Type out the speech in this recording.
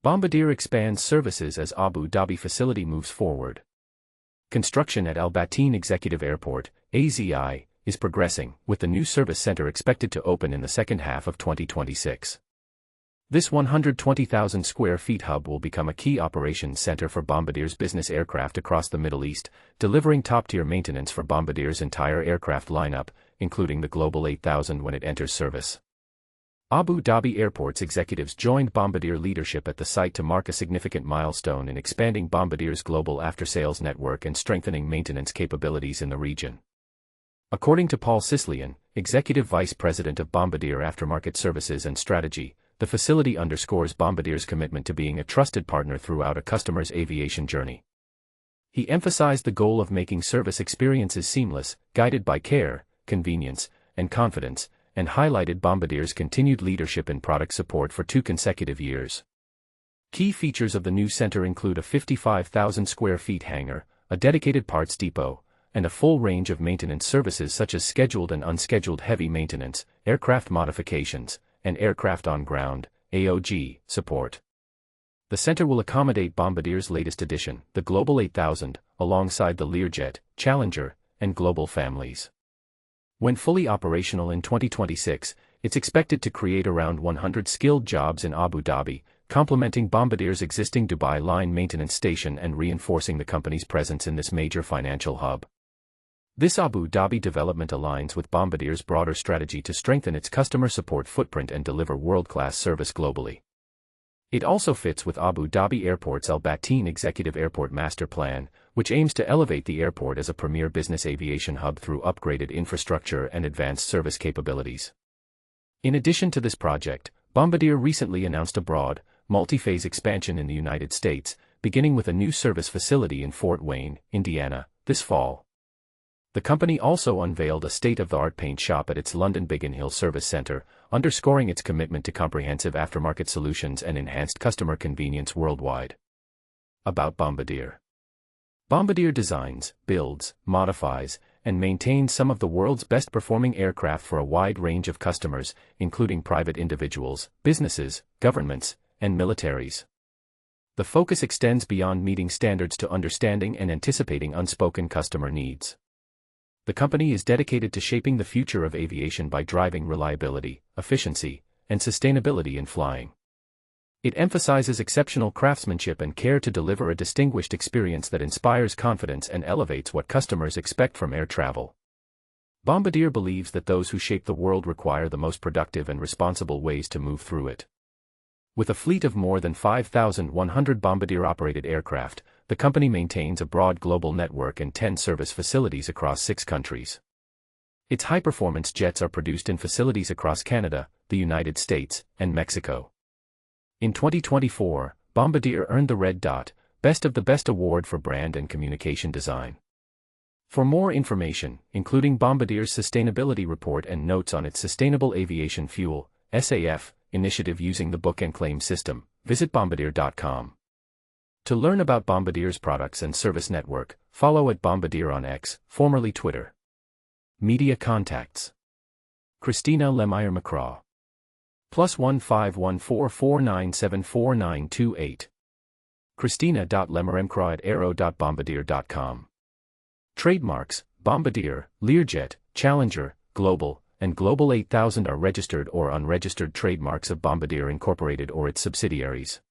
Bombardier expands services as Abu Dhabi facility moves forward. Construction at Al Bateen Executive Airport, AZI, is progressing, with the new service center expected to open in the second half of 2026. This 120,000 square feet hub will become a key operations center for Bombardier's business aircraft across the Middle East, delivering top-tier maintenance for Bombardier's entire aircraft lineup, including the Global 8000 when it enters service. Abu Dhabi Airport's executives joined Bombardier leadership at the site to mark a significant milestone in expanding Bombardier's global after-sales network and strengthening maintenance capabilities in the region. According to Paul Sislian, Executive Vice President of Bombardier Aftermarket Services and Strategy, the facility underscores Bombardier's commitment to being a trusted partner throughout a customer's aviation journey. He emphasized the goal of making service experiences seamless, guided by care, convenience, and confidence, and highlighted Bombardier's continued leadership in product support for 2 consecutive years. Key features of the new center include a 55,000 square feet hangar, a dedicated parts depot, and a full range of maintenance services such as scheduled and unscheduled heavy maintenance, aircraft modifications, and aircraft on-ground (AOG) support. The center will accommodate Bombardier's latest addition, the Global 8000, alongside the Learjet, Challenger, and Global families. When fully operational in 2026, it's expected to create around 100 skilled jobs in Abu Dhabi, complementing Bombardier's existing Dubai line maintenance station and reinforcing the company's presence in this major financial hub. This Abu Dhabi development aligns with Bombardier's broader strategy to strengthen its customer support footprint and deliver world-class service globally. It also fits with Abu Dhabi Airport's Al Bateen Executive Airport Master Plan, which aims to elevate the airport as a premier business aviation hub through upgraded infrastructure and advanced service capabilities. In addition to this project, Bombardier recently announced a broad, multi-phase expansion in the United States, beginning with a new service facility in Fort Wayne, Indiana, this fall. The company also unveiled a state-of-the-art paint shop at its London Biggin Hill Service Center, underscoring its commitment to comprehensive aftermarket solutions and enhanced customer convenience worldwide. About Bombardier. Bombardier designs, builds, modifies, and maintains some of the world's best-performing aircraft for a wide range of customers, including private individuals, businesses, governments, and militaries. The focus extends beyond meeting standards to understanding and anticipating unspoken customer needs. The company is dedicated to shaping the future of aviation by driving reliability, efficiency, and sustainability in flying. It emphasizes exceptional craftsmanship and care to deliver a distinguished experience that inspires confidence and elevates what customers expect from air travel. Bombardier believes that those who shape the world require the most productive and responsible ways to move through it. With a fleet of more than 5,100 Bombardier-operated aircraft, the company maintains a broad global network and 10 service facilities across 6 countries. Its high-performance jets are produced in facilities across Canada, the United States, and Mexico. In 2024, Bombardier earned the Red Dot, Best of the Best Award for Brand and Communication Design. For more information, including Bombardier's sustainability report and notes on its Sustainable Aviation Fuel (SAF) initiative using the Book and Claim system, visit bombardier.com. To learn about Bombardier's products and service network, follow @Bombardier on X, formerly Twitter. Media contacts: Christina Lemire-McCraw. +1 5144974928. Christina.lemiremcraw@aero.bombardier.com. Trademarks: Bombardier, Learjet, Challenger, Global, and Global 8000 are registered or unregistered trademarks of Bombardier Incorporated or its subsidiaries.